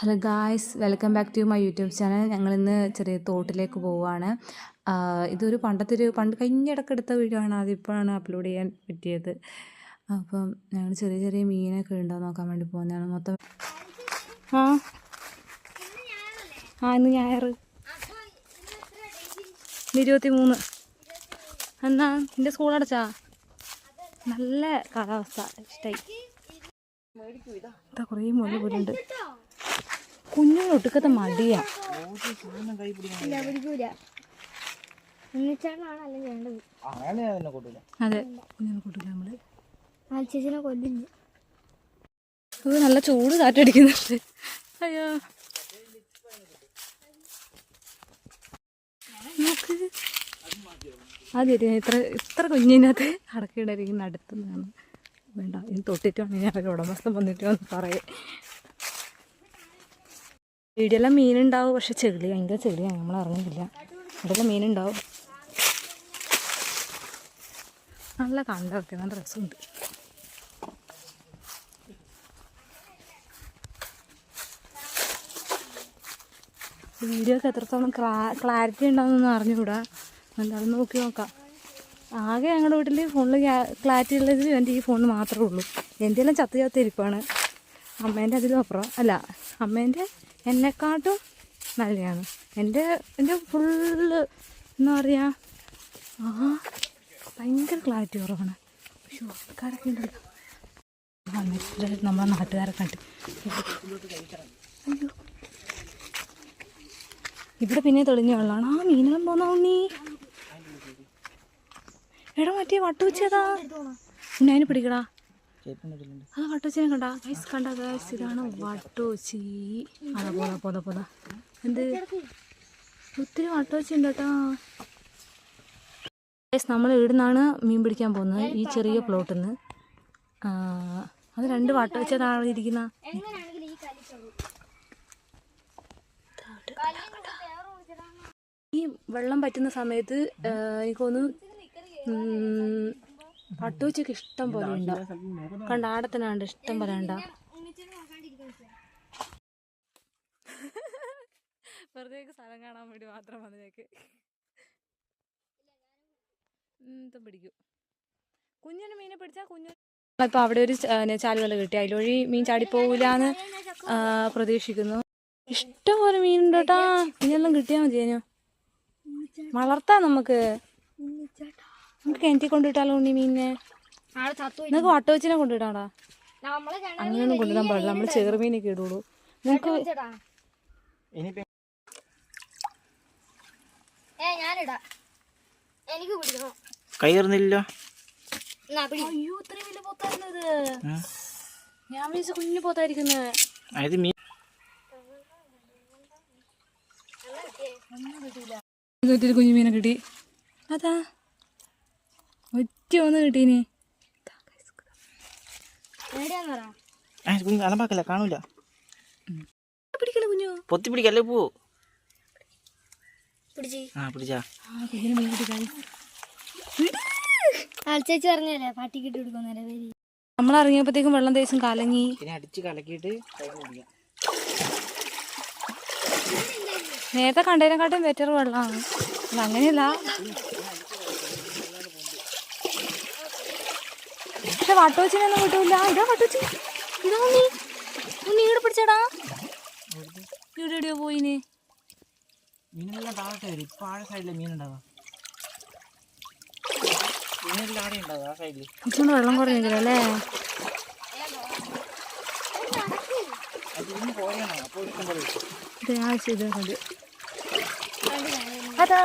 Hello guys, welcome back to my YouTube channel. ഞങ്ങളിന്ന് ചെറിയ തോട്ടിലേക്ക് പോവുകയാണ്. ഇതൊരു പണ്ട് കഴിഞ്ഞിടയ്ക്ക് എടുത്ത വീഡിയോ ആണ്. അതിപ്പോഴാണ് അപ്ലോഡ് ചെയ്യാൻ പറ്റിയത്. അപ്പം ഞങ്ങൾ ചെറിയ ചെറിയ മീനൊക്കെ ഉണ്ടോ നോക്കാൻ വേണ്ടി പോകുന്നതാണ്. മൊത്തം ഇന്ന് ഞായർ 23. എന്നാ എൻ്റെ സ്കൂൾ അടച്ചാ? നല്ല കാലാവസ്ഥ, ഇഷ്ടമായി. കുറേ മുല്ല പോലുണ്ട്. കുഞ്ഞിന് ഒട്ടുക്കത്തെ മടിയാ. അതെ, കുഞ്ഞിനെ കൂട്ടില്ല നമ്മള്. നല്ല ചൂട് കാറ്റടിക്കുന്നുണ്ട്. അയ്യോ, നോക്ക്. ആദ്യം ഇത്ര കുഞ്ഞിനകത്ത് അടക്കയിടായിരിക്കും നടത്തുന്നതാണ്. വേണ്ട, ഇനി തൊട്ടിട്ടാണെങ്കിൽ അവർ ഉടമസ്ഥം വന്നിട്ട് വന്ന് പറയേ. വീടിയെല്ലാം മീനുണ്ടാവും, പക്ഷെ ചെളി, ഭയങ്കര ചെളിയാണ്, നമ്മൾ ഇറങ്ങുന്നില്ല. ഇവിടെയെല്ലാം മീനുണ്ടാവും. നല്ല കണ്ടൊക്കെ നല്ല രസമുണ്ട്. വീഡിയോ ഒക്കെ എത്രത്തോളം ക്ലാരിറ്റി ഉണ്ടാവുമെന്നൊന്നും അറിഞ്ഞുകൂടാ. എന്താണെന്ന് നോക്കി നോക്കാം. ആകെ ഞങ്ങളുടെ വീട്ടിൽ ഫോണിൽ ക്ലാരിറ്റി ഉള്ളത് എൻ്റെ ഈ ഫോണിൽ മാത്രമേ ഉള്ളൂ. എൻ്റെ എല്ലാം ചത്തിരിപ്പാണ്. അമ്മേൻ്റെ അതിലും അപ്പുറം അല്ല, അമ്മേൻ്റെ എന്നെക്കാട്ടും നല്ലതാണ്. എൻ്റെ ഫുള്ള് എന്താ പറയുക, ഭയങ്കര ക്ലാരിറ്റി കുറവാണ്. പക്ഷേ ആൾക്കാരൊക്കെ ഉണ്ടല്ലോ, വന്നിട്ട് നമ്മളെ നാട്ടുകാരെ കണ്ട്. അയ്യോ, ഇവിടെ പിന്നെ തെളിഞ്ഞ വെള്ളമാണ്. മീനെല്ലാം പോന്നാ ഉണ്ണി. എടാ, മറ്റേ വട്ടുവച്ചതാ ഉണ്ണി, അതിന് പിടിക്കടാ. അത് വട്ടുവച്ചിനെ കണ്ടാ ഗൈസ്, ഇതാണ് വട്ടുവച്ചി. അതാ പോതാ എന്ത് ഒത്തിരി വട്ടുവച്ചി ഉണ്ട് കേട്ടോ ഗൈസ്. നമ്മൾ ഇവിടുന്നാണ് മീൻ പിടിക്കാൻ പോകുന്നത്, ഈ ചെറിയ പ്ലോട്ടിൽ നിന്ന്. അത് 2 വട്ടുവച്ചതാണ് ഇരിക്കുന്ന. ഈ വെള്ളം പറ്റുന്ന സമയത്ത് എനിക്കൊന്ന് വട്ടുവച്ചൊക്കെ ഇഷ്ടം പോലെ ഉണ്ടാവും. കണ്ട, ആടത്തന്നെ ഉണ്ട്, ഇഷ്ടം പോലെ ഉണ്ടാവും. വെറുതെ സ്ഥലം കാണാൻ വേണ്ടി മാത്രം വന്നേക്ക്. പിടിക്കും കുഞ്ഞിന് മീനെ പിടിച്ചാൽ ഇപ്പം അവിടെ ഒരു ചാലുവല കിട്ടി, അതിലൊഴി മീൻ ചാടിപ്പോകൂലെന്ന് പ്രതീക്ഷിക്കുന്നു. ഇഷ്ടം പോലെ മീനുണ്ട് കേട്ടാ. മീനെല്ലാം കിട്ടിയാൽ മതിയേനു. വളർത്താം നമുക്ക് കിണറ്റി കൊണ്ടിട്ടാലോ ഉണ്ണി മീനിനെ. നിനക്ക് വട്ടുവച്ചിനെ കൊണ്ടിട്ടാടാ. അങ്ങനെയൊന്നും കൊണ്ടിടാൻ പാടില്ല, നമ്മൾ ചെറുമീനൊക്കെ ഇടുള്ളൂ. നിനക്ക് കയറുന്നില്ലോ. അയ്യോ, ഇത്രയും വലിയ പോത്തായിരുന്നത്. ഞാൻ വിളിച്ച കുഞ്ഞു പോത്തായിരിക്കുന്നത്. കുഞ്ഞു മീനെ കിട്ടി. അതാ ഒറ്റ ഒന്ന് കിട്ടീനി. അലമ്പാക്കല്ല, കാണൂല. പിടിക്കല കുഞ്ഞു, പൊത്തി പിടിക്കല്ലേ. പോ പിടിച്ചാ ചേച്ചി പറഞ്ഞല്ലേ പാട്ടിക്കിട്ട് കൊടുക്കുന്നല്ലേ. നമ്മൾ ഇറങ്ങിയപ്പോഴത്തേക്കും വെള്ളം തേച്ചും കലങ്ങി. അടിച്ച് കലക്കിയിട്ട് നേരത്തെ കണ്ടതിനെക്കാട്ടും ബെറ്റർ വെള്ളമാണ്. അങ്ങനെയല്ല, പക്ഷെ വട്ടുവച്ചിനൊന്നും കിട്ടൂല. ഇതാ വട്ടുവച്ചി, ഇതാ ഉണ്ണി. ഉണ്ണി ഇവിടെ പിടിച്ചടാ. ഇവിടെ പോയിന്. മീനെല്ലാം താഴത്തെ വരും. ഇപ്പൊ ആഴ സൈഡിലെ മീനുണ്ടാവാ. മീനെല്ലാം ആടെ ഉണ്ടാവും ആ സൈഡില്. ഇച്ചോണ്ട് വെള്ളം കുറഞ്ഞിരിക്കല്ലേ. അതാ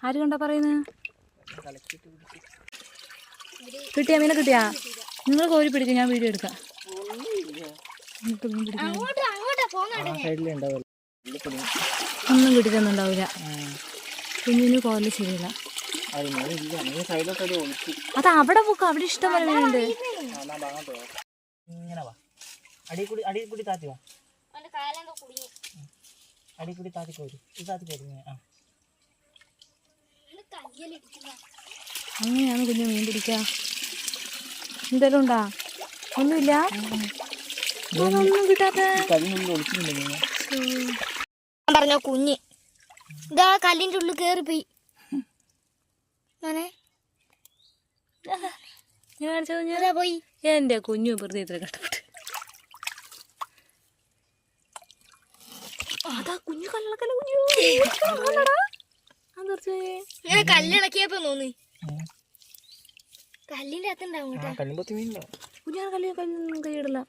ആര് കണ്ടാ പറയുന്നത്? കിട്ടിയാ മീനെ കിട്ടിയാ? നിങ്ങൾ കോരി പിടിക്കും, ഞാൻ വീഡിയോ എടുക്കാം. ഒന്നും കിട്ടിട്ടൊന്നുണ്ടാവില്ല. കുഞ്ഞിന് കോല ശരിയില്ല. അത് അവിടെ പോക്കാം, അവിടെ ഇഷ്ടം പോലെ മീനുണ്ട്. അടിക്കൂടി താത്തിക്ക് വരും ഇത് താത്തിക്ക് വരും ആ അങ്ങനെയാണ് കുഞ്ഞു മീൻ പിടിക്കുക. എന്തെങ്കിലും ഉണ്ടാ? ഒന്നുമില്ല, ഒന്നും കിട്ടാത്ത. കല്ലിനുള്ളിൽ ഒളിച്ചിട്ടുണ്ട് മീൻ. പറഞ്ഞോ കുഞ്ഞ് ഇതാ കല്ലിന്റെ ഉള്ളിൽ കേറിപ്പോയി. മോനെ ഞാൻ കാണിച്ച കുഞ്ഞു അതാ പോയി. എൻ്റെ കുഞ്ഞു വെറുതെ ഇത്ര കഷ്ടപ്പെട്ട്. അതാ കുഞ്ഞു കല്ലക്കല്ല കുഞ്ഞു. ഇങ്ങനെ കല്ലിളക്കിയപ്പോ തോന്നി കല്ലിന്റെ അകത്തുണ്ടാവും കേട്ടോ. കല്ലുമ്പത്തി മീനില്ല കുഞ്ഞാണ് കല്ലൊന്നും കൈയിടില്ല.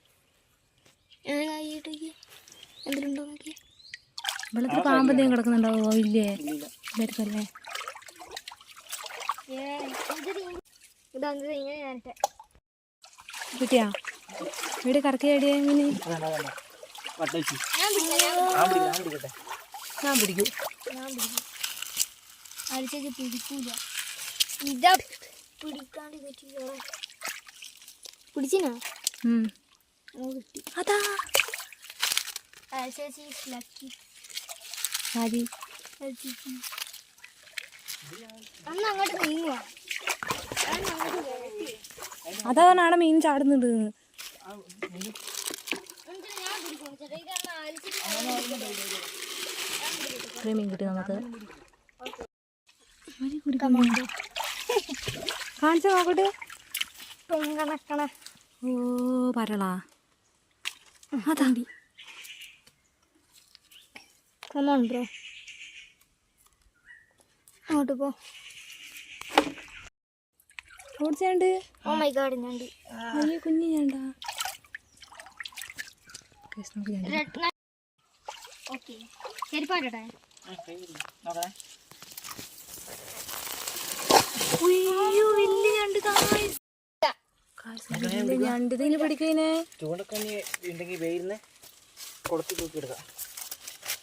കൈയിട്ടേക്ക് എന്തിലുണ്ടോ നോക്കിയേ. വെള്ളത്തിൽ പാമ്പെന്തെങ്കിലും കിടക്കുന്നുണ്ടാവോ? ഇല്ലേ, ഇല്ലായിരിക്കല്ലേ. ഇങ്ങനെ ഞാനിട്ടെ കിട്ടിയാ ഇവിടെ കറക്കി അടിയാ എങ്ങനെ? ഞാൻ പിടിക്കും. അടിച്ചേക്ക് പിടിക്കൂല. ഇതാ പിടിക്കാണ്ട് പിടിച്ചിനാ കിട്ടി. അതാ ചേച്ചി ലക്കി ആരി അന്ന് അങ്ങോട്ട് നീങ്ങുവാ. അതാ നാളെ മീൻ ചാടുന്നുണ്ട്. ഇത്രയും മീൻ കിട്ടി നമുക്ക്. കാണിച്ചു നോക്കട്ടെ. പൊങ്കണക്കണ ഓ പരളാ അതാണ്ടി. കമോൺ ബ്രോ, അങ്ങോട്ട് പോ. ഓടിച്ചാണ്ട്. ഓ മൈ ഗോഡ് ഞണ്ട്. അയ്യോ കുഞ്ഞു ഞാണ്ടാ. ഓക്കെ ശരി പാട്ടെ. അയ്യോ വലിയ ഞണ്ട്. ഞണ്ട് ഇതിന് പിടിക്കുന്നേ. ചൂണ്ടക്കണ്ണി ഉണ്ടെങ്കിൽ വെയിലിന് കൊടുത്തി തൂക്കി എടുക്കാം.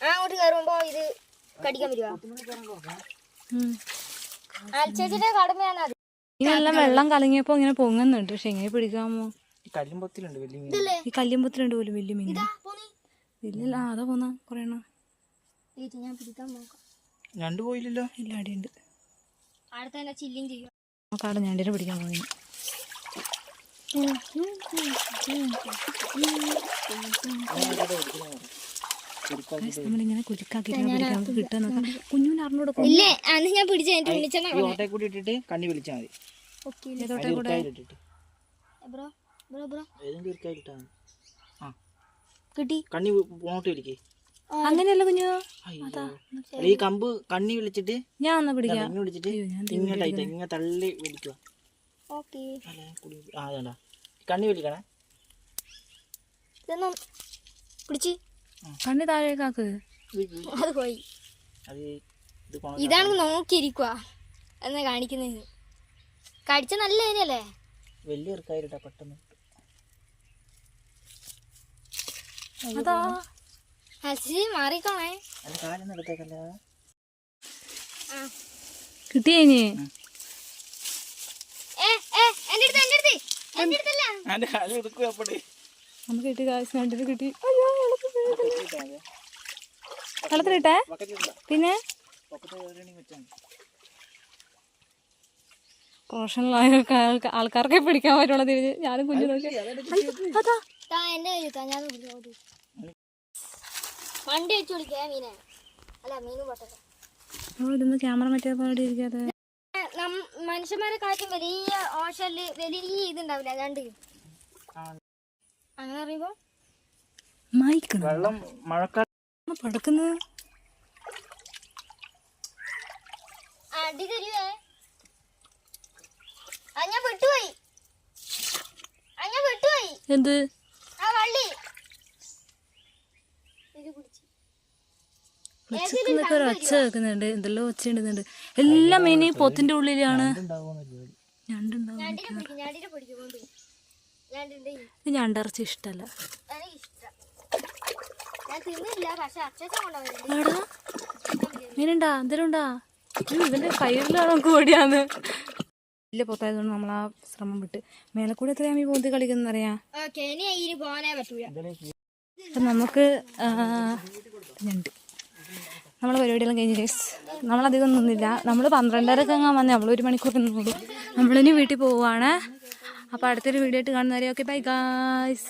അങ്ങോട്ട് കയറുമ്പോ ഇത് കടിക്കാൻ പറ്റുമോ? അൽച്ചേച്ചിയുടെ കടമയാണ്. ഇതിനെല്ലാം വെള്ളം കലങ്ങിയപ്പോ ഇങ്ങനെ പൊങ്ങുന്നുണ്ട്. പക്ഷെ എങ്ങനെ പിടിക്കാമോ? കല്ലുമ്പത്തിലുണ്ട് വലിയ മീൻ. ഈ കല്യമ്പത്തിലുണ്ട് പോലും വലിയ മീൻ. ഇല്ലല്ല അതാ പോന്ന കൊറേണ. ഞാൻ പിടിക്കാൻ നോക്കാം. ഞണ്ട് പോയില്ലല്ലോ. ഇല്ല അടിയുണ്ട്. അടുത്ത തന്നെ ചില്ലിങ് ചെയ്യും. നോക്കാടെ ഞണ്ടിനെ പിടിക്കാൻ പോയി. നമ്മളിങ്ങനെ കുലുക്കാക്കിട്ട് പിടിക്കാൻ നമുക്ക് കിട്ടാൻ നോക്കാം. കുഞ്ഞുവിന് അറിഞ്ഞൂടെ ഇല്ലേ അന്ന് ഞാൻ പിടിച്ച വിളിച്ചാൽ ഓട്ടെ കൂടി ഇട്ടിട്ട് കണ്ണി വിളിച്ചാൽ മതി. ഏതോട്ടെ കൂടെ ബ്രോ ബ്രോ ബ്രോ ഏതെങ്കിലും ഒരു കയ്യിൽ ഇട്ടാ ആ കിട്ടി. കണ്ണി പോട്ട് വിളിക്കേ. അങ്ങനെയല്ല കുഞ്ഞു. ഈ കമ്പ് കണ്ണി വിളിച്ചിട്ട് ഞാൻ ഒന്ന് പിടിക്കാം. ഇങ്ങനെ വിളിച്ചിട്ട് ഇങ്ങോട്ടായിട്ട് ഇങ്ങനെ തള്ളി വിളിക്കുക. ഓക്കെ ആ വേണ്ട കണ്ണി വിളിക്കണേ. പിടിച്ച് കണ്ണി താഴേക്കാക്ക്. അത് പോയി. ഇതാണ് നോക്കിയിരിക്കുക എന്നാ കാണിക്കുന്നത്. കടിച്ച നല്ല ഏരിയല്ലേ. വലിയ ഇറക്കായിട്ടാ പെട്ടെന്ന്. അതാ മാറിക്കോണേ. കാലൊന്നും എടുത്തേക്കല്ല. കിട്ടിയേനി. നമുക്ക് കിട്ടി. കാശ് രണ്ടിന് കിട്ടി. വെള്ളത്തിലിട്ടേ പിന്നെ പ്രൊഫഷണൽ ആൾക്കാർക്കെ പിടിക്കാൻ പറ്റുള്ള തിരിഞ്ഞ് ഞാനും കുഞ്ഞു നോക്കി. അതാ വണ്ടി വെച്ച് വിളിക്കാ മീനെ. അല്ല മീനും പൊട്ടട്ടെ. ഇതൊന്ന് ക്യാമറ മറ്റേ പാടി ഇരിക്കാതെ. മനുഷ്യന്മാരെ കാറ്റും വലിയ ഓഷല് വലിയ ഇതുണ്ടാവില്ല രണ്ട്. അങ്ങനെ അറിയുമ്പോ വെള്ളം മഴക്കാലം പടക്കുന്നത് അടി തരുവേ. ഞാൻ വിട്ടുപോയി. എന്ത് ആ വള്ളി ഒച്ചക്കുന്നൊക്കെ ഒരു ഒച്ച കേൾക്കുന്നുണ്ട്. എന്തെല്ലാം ഒച്ച ഉണ്ടെന്നുണ്ട്. എല്ലാ മീനും ഈ പൊത്തിന്റെ ഉള്ളിലാണ്. ഞണ്ടുണ്ടാവും. ഞണ്ടിറച്ചി ഇഷ്ടല്ല. ആടാ മീനുണ്ടാ എന്തേലും ഉണ്ടാ? ഇവന്റെ കയ്യിലാണ് നമുക്ക് ഓടിയാന്ന്. വലിയ പൊത്തായതുകൊണ്ട് നമ്മൾ ആ ശ്രമം വിട്ട് മേലെ കൂടെ എത്രയാ മീൻ പൊന്തി കളിക്കുന്നറിയാം. പോകാനേ പറ്റൂല. അപ്പൊ നമുക്ക് ഞണ്ട് നമ്മളെ പരിപാടിയെല്ലാം കഴിഞ്ഞ് ഗൈസ്. നമ്മളധികം നിന്നില്ല. നമ്മൾ 12:30 അങ്ങ് വന്നേ. നമ്മൾ 1 മണിക്കൂർ നിന്നുള്ളൂ. നമ്മളിനി വീട്ടിൽ പോവുകയാണ്. അപ്പോൾ അടുത്തൊരു വീഡിയോ ആയിട്ട് കാണുന്നവരെ ഓക്കെ ബൈ ഗായ്സ്.